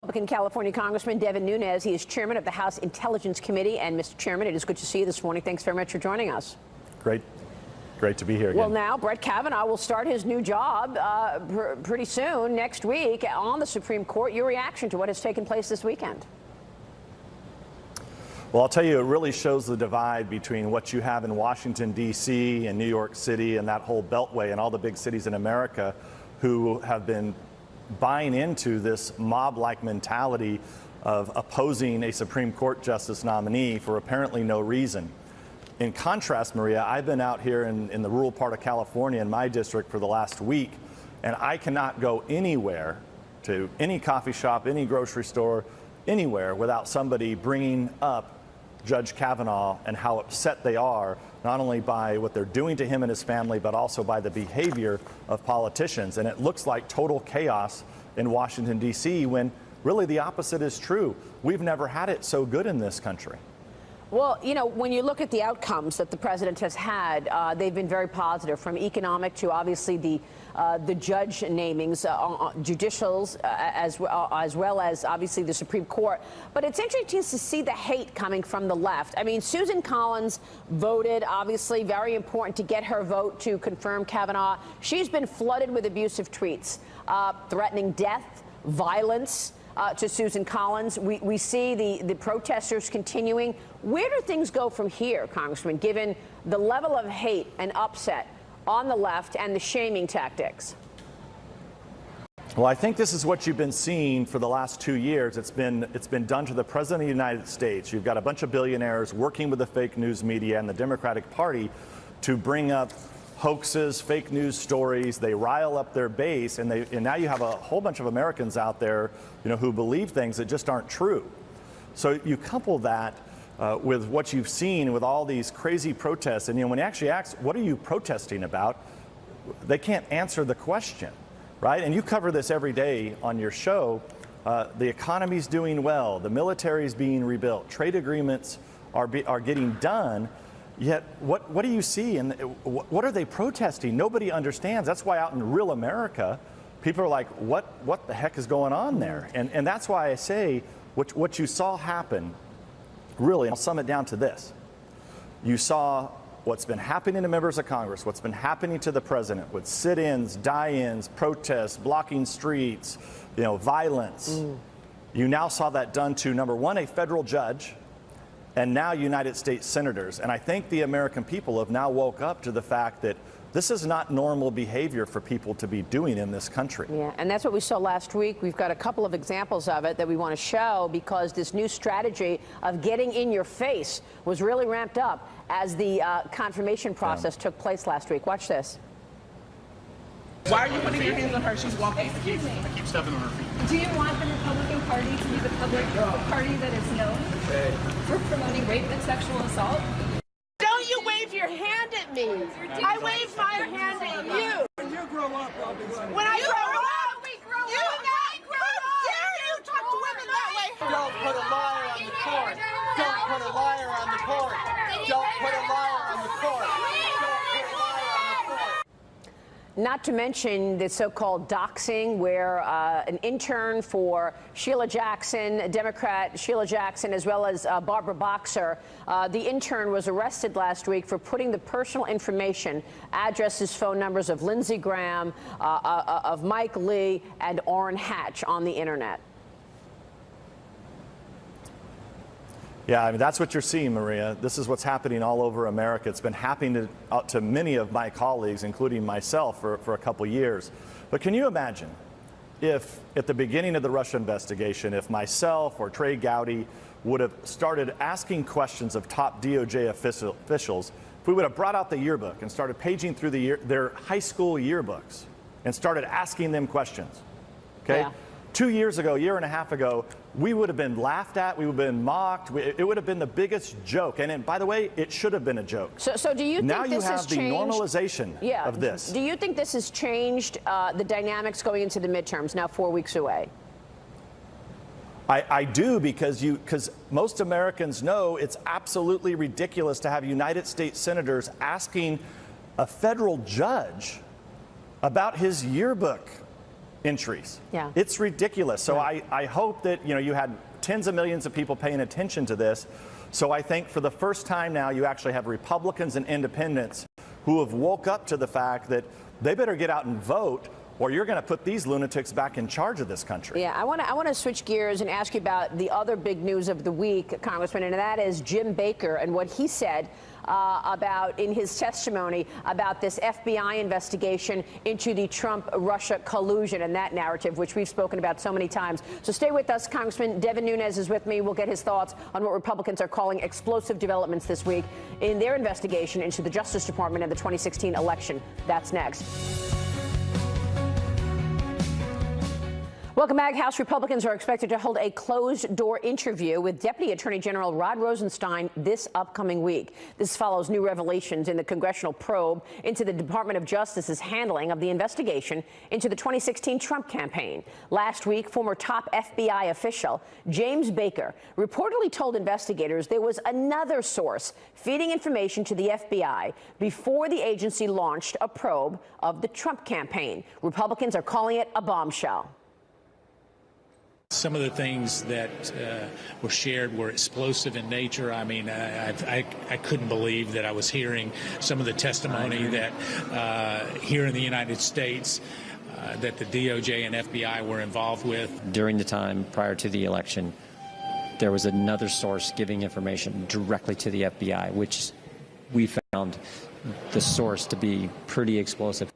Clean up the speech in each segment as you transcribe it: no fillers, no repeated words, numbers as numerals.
Republican California Congressman Devin Nunes. He is chairman of the House Intelligence Committee. And Mr. Chairman, it is good to see you this morning. Thanks very much for joining us. Great to be here again. Well, now Brett Kavanaugh will start his new job pretty soon, next week, on the Supreme Court. Your reaction to what has taken place this weekend? Well, I'll tell you, it really shows the divide between what you have in Washington, D.C. and New York City and that whole beltway and all the big cities in America who have been buying into this mob-like mentality of opposing a Supreme Court justice nominee for apparently no reason. In contrast, Maria, I've been out here in the rural part of California in my district for the last week, and I cannot go anywhere, to any coffee shop, any grocery store, anywhere, without somebody bringing up Judge Kavanaugh and how upset they are, not only by what they're doing to him and his family, but also by the behavior of politicians. And it looks like total chaos in Washington, D.C., when really the opposite is true. We've never had it so good in this country. Well, you know, when you look at the outcomes that the president has had, they've been very positive, from economic to obviously the judge namings, judicials, as well as obviously the Supreme Court. But it's interesting to see the hate coming from the left. I mean, Susan Collins voted, obviously very important to get her vote to confirm Kavanaugh. She's been flooded with abusive tweets, threatening death, violence. To Susan Collins. We see the protesters continuing. Where do things go from here, Congressman, given the level of hate and upset on the left and the shaming tactics? Well, I think this is what you've been seeing for the last 2 years. It's been done to the President of the United States. You've got a bunch of billionaires working with the fake news media and the Democratic Party to bring up hoaxes, fake news stories. They rile up their base, and now you have a whole bunch of Americans out there, you know, who believe things that just aren't true. So you couple that with what you've seen with all these crazy protests, and you know, when you actually ask, what are you protesting about? They can't answer the question, right? And you cover this every day on your show. The economy's doing well, the military's being rebuilt, trade agreements are getting done. Yet, what do you see, and what are they protesting? Nobody understands. That's why out in real America, people are like, what the heck is going on there? And that's why I say what you saw happen, really, I'll sum it down to this. You saw what's been happening to members of Congress, what's been happening to the president with sit-ins, die-ins, protests, blocking streets, you know, violence. You now saw that done to, number one, a federal judge, and now United States senators. And I think the American people have now woke up to the fact that this is not normal behavior for people to be doing in this country. Yeah, and that's what we saw last week. We've got a couple of examples of it that we want to show, because this new strategy of getting in your face was really ramped up as the confirmation process took place last week. Watch this. Why are you putting your hands on her? She's walking. I keep stepping on her feet. Do you want the Republican Party to be the public party that is known for promoting rape and sexual assault? Don't you wave your hand at me. I wave my hand at you. When you grow up, Robinson. When I grow up, how dare you talk to women that way? Don't put a liar on the court. Don't put a liar on the court. Don't put a liar on the court. Not to mention the so-called doxing, where an intern for Sheila Jackson, Democrat Sheila Jackson, as well as Barbara Boxer, the intern was arrested last week for putting the personal information, addresses, phone numbers of Lindsey Graham, of Mike Lee, and Orrin Hatch on the internet. Yeah, I mean, that's what you're seeing, Maria. This is what's happening all over America. It's been happening to many of my colleagues, including myself, for a couple years. But can you imagine if, at the beginning of the Russia investigation, if myself or Trey Gowdy would have started asking questions of top DOJ officials, if we would have brought out the yearbook and started paging through their high school yearbooks and started asking them questions, okay? Yeah. 2 years ago, year and a half ago, we would have been laughed at, we would have been mocked, it would have been the biggest joke. And by the way, it should have been a joke. So do you think now this has changed? Now you have the normalization of this. Do you think this has changed the dynamics going into the midterms, now 4 weeks away? I do, because most Americans know it's absolutely ridiculous to have United States senators asking a federal judge about his yearbook. entries. Yeah. It's ridiculous. So Right. I hope that, you had tens of millions of people paying attention to this. So I think for the first time now, you actually have Republicans and independents who have woke up to the fact that they better get out and vote, or you're going to put these lunatics back in charge of this country. Yeah, I want to switch gears and ask you about the other big news of the week, Congressman, and that is Jim Baker and what he said about in his testimony about this FBI investigation into the Trump-Russia collusion and that narrative, which we've spoken about so many times. So stay with us. Congressman Devin Nunes is with me. We'll get his thoughts on what Republicans are calling explosive developments this week in their investigation into the Justice Department and the 2016 election. That's next. Welcome back. House Republicans are expected to hold a closed-door interview with Deputy Attorney General Rod Rosenstein this upcoming week. This follows new revelations in the congressional probe into the Department of Justice's handling of the investigation into the 2016 Trump campaign. Last week, former top FBI official James Baker reportedly told investigators there was another source feeding information to the FBI before the agency launched a probe of the Trump campaign. Republicans are calling it a bombshell. Some of the things that were shared were explosive in nature. I mean, I couldn't believe that I was hearing some of the testimony that here in the United States that the DOJ and FBI were involved with. During the time prior to the election, there was another source giving information directly to the FBI, which we found the source to be pretty explosive.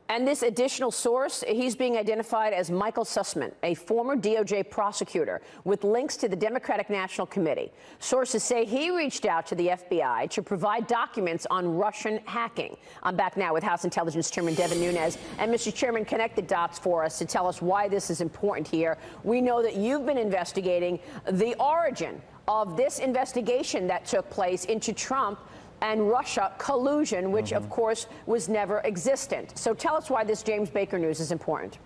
And this additional source, he's being identified as Michael Sussman, a former DOJ prosecutor with links to the Democratic National Committee. Sources say he reached out to the FBI to provide documents on Russian hacking. I'm back now with House Intelligence Chairman Devin Nunes. And Mr. Chairman, connect the dots for us to tell us why this is important here. We know that you've been investigating the origin of this investigation that took place into Trump and Russia collusion, which, of course, was never existent. So tell us why this James Baker news is important.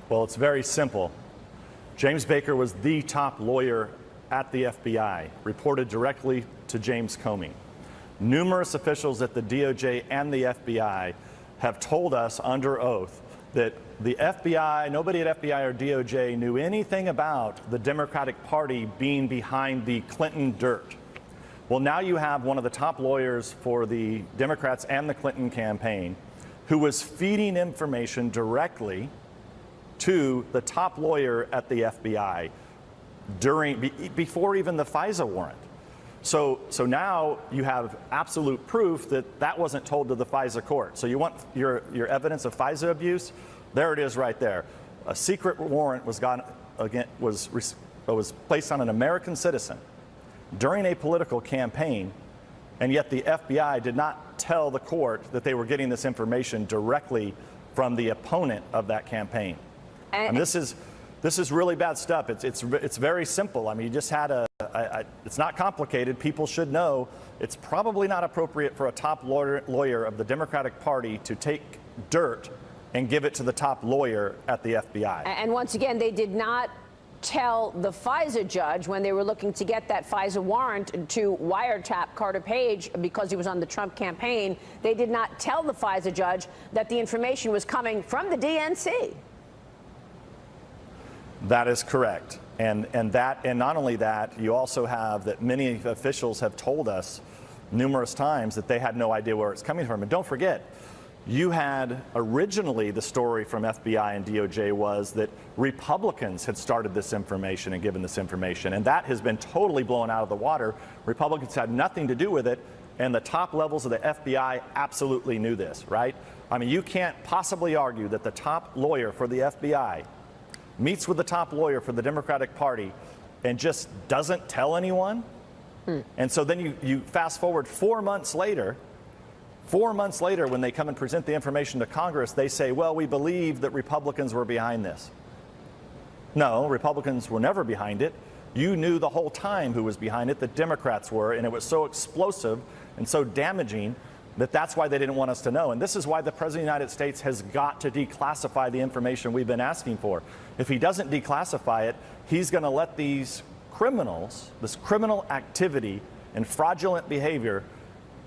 Well, it's very simple. James Baker was the top lawyer at the FBI, reported directly to James Comey. Numerous officials at the DOJ and the FBI have told us under oath that the FBI, nobody at FBI or DOJ knew anything about the Democratic Party being behind the Clinton dirt. Well, now you have one of the top lawyers for the Democrats and the Clinton campaign who was feeding information directly to the top lawyer at the FBI before even the FISA warrant. So now you have absolute proof that that wasn't told to the FISA court. So you want your evidence of FISA abuse? There it is right there. A secret warrant was placed on an American citizen during a political campaign, and yet the FBI did not tell the court that they were getting this information directly from the opponent of that campaign. And this is really bad stuff. It's very simple. I mean, you just had it's not complicated. People should know it's probably not appropriate for a top lawyer of the Democratic Party to take dirt and give it to the top lawyer at the FBI. And once again, they did not tell the FISA judge when they were looking to get that FISA warrant to wiretap Carter Page because he was on the Trump campaign. They did not tell the FISA judge that the information was coming from the DNC. That is correct. And not only that, you also have that many officials have told us numerous times that they had no idea where it's coming from. And don't forget, you had originally the story from FBI and DOJ was that Republicans had started this information and given this information, and that has been totally blown out of the water. Republicans had nothing to do with it, and the top levels of the FBI absolutely knew this, right? I mean, you can't possibly argue that the top lawyer for the FBI meets with the top lawyer for the Democratic Party and just doesn't tell anyone. And so then you fast forward 4 months later. 4 months later, when they come and present the information to Congress, they say, well, we believe that Republicans were behind this. No, Republicans were never behind it. You knew the whole time who was behind it, the Democrats were, and it was so explosive and so damaging that that's why they didn't want us to know. And this is why the President of the United States has got to declassify the information we've been asking for. If he doesn't declassify it, he's going to let these criminals, this criminal activity and fraudulent behavior,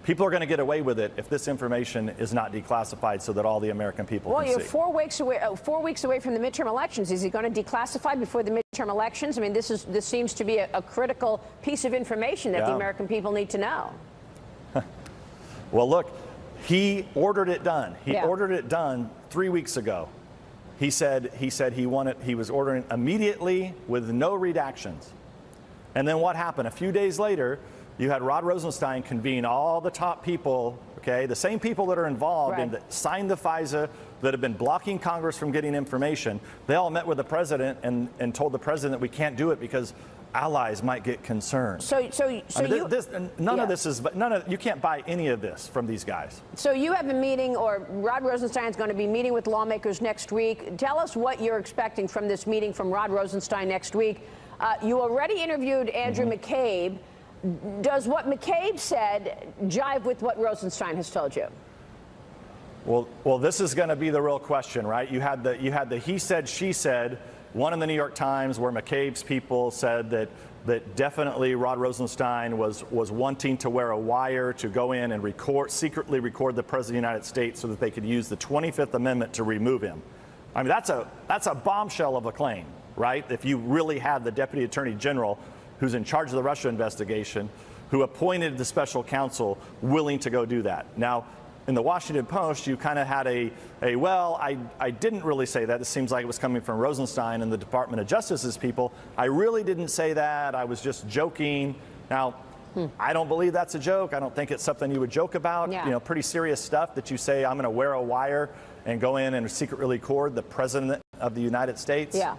people are going to get away with it if this information is not declassified so that all the American people well, can you're see. 4 weeks away from the midterm elections. Is he going to declassify before the midterm elections? I mean, this seems to be a critical piece of information that the American people need to know. Well, look, he ordered it done. He ordered it done 3 weeks ago. He said he was ordering immediately with no redactions. And then what happened? A few days later, you had Rod Rosenstein convene all the top people, okay, the same people that are involved in that signed the FISA, that have been blocking Congress from getting information. They all met with the president and told the president that we can't do it because allies might get concerned. So none of this is, you can't buy any of this from these guys. So you have a meeting, or Rod Rosenstein is going to be meeting with lawmakers next week. Tell us what you're expecting from this meeting from Rod Rosenstein next week. You already interviewed Andrew McCabe. Does what McCabe said jive with what Rosenstein has told you? Well, this is going to be the real question, right? You had the he said, she said, one in the New York Times where McCabe's people said that definitely Rod Rosenstein was wanting to wear a wire to go in and secretly record the President of the United States so that they could use the 25th Amendment to remove him. I mean, that's a bombshell of a claim, right? If you really had the Deputy Attorney General who's in charge of the Russia investigation, who appointed the special counsel willing to go do that. Now, in the Washington Post, you kind of had well, I didn't really say that. It seems like it was coming from Rosenstein and the Department of Justice's people. I really didn't say that. I was just joking. Now, I don't believe that's a joke. I don't think it's something you would joke about. Yeah. You know, pretty serious stuff that you say, I'm going to wear a wire and go in and secretly record the President of the United States. Yeah.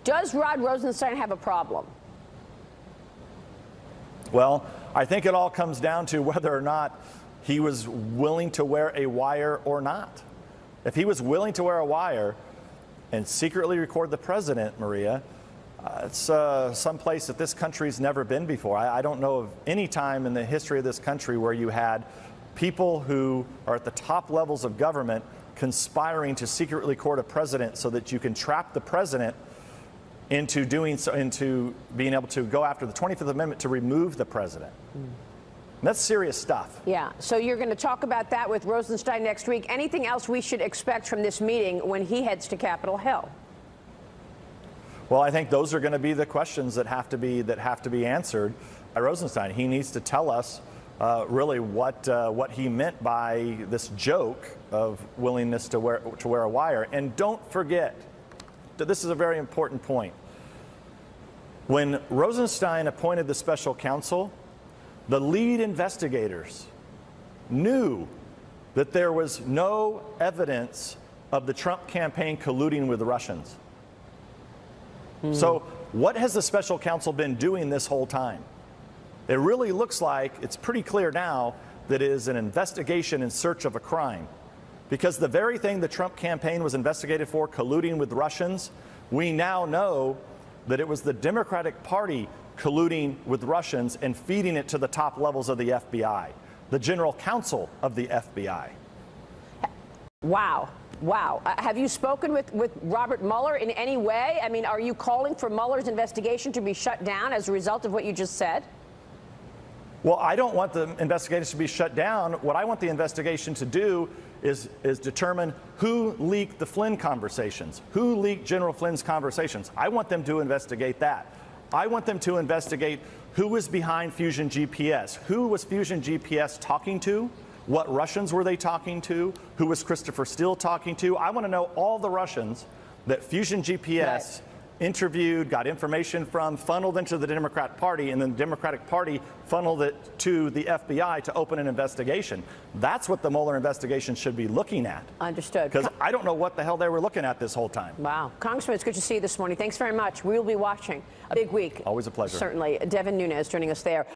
Does Rod Rosenstein have a problem? Well, I think it all comes down to whether or not he was willing to wear a wire or not. If he was willing to wear a wire and secretly record the president, Maria, it's someplace that this country's never been before. I don't know of any time in the history of this country where you had people who are at the top levels of government conspiring to secretly record a president so that you can trap the president into being able to go after the 25th Amendment to remove the president. That's serious stuff. Yeah, so you're going to talk about that with Rosenstein next week. Anything else we should expect from this meeting when he heads to Capitol Hill? Well, I think those are going to be the questions that have to be answered by Rosenstein. He needs to tell us really what he meant by this joke of willingness to wear a wire. And don't forget, this is a very important point. When Rosenstein appointed the special counsel, the lead investigators knew that there was no evidence of the Trump campaign colluding with the Russians. So what has the special counsel been doing this whole time? It really looks like it's pretty clear now that it is an investigation in search of a crime. Because the very thing the Trump campaign was investigated for, colluding with Russians, we now know that it was the Democratic Party colluding with Russians and feeding it to the top levels of the FBI, the general counsel of the FBI. Wow. Wow. Have you spoken with Robert Mueller in any way? I mean, are you calling for Mueller's investigation to be shut down as a result of what you just said? Well, I don't want the investigation to be shut down. What I want the investigation to do is determine who leaked the Flynn conversations, who leaked General Flynn's conversations. I want them to investigate that. I want them to investigate who was behind Fusion GPS, who was Fusion GPS talking to, what Russians were they talking to, who was Christopher Steele talking to. I want to know all the Russians that Fusion GPS interviewed, got information from, funneled into the Democrat Party, and then the Democratic Party funneled it to the FBI to open an investigation. That's what the Mueller investigation should be looking at. Understood. Because I don't know what the hell they were looking at this whole time. Wow. Congressman, it's good to see you this morning. Thanks very much. We'll be watching. A big week. Always a pleasure. Certainly. Devin Nunes joining us there.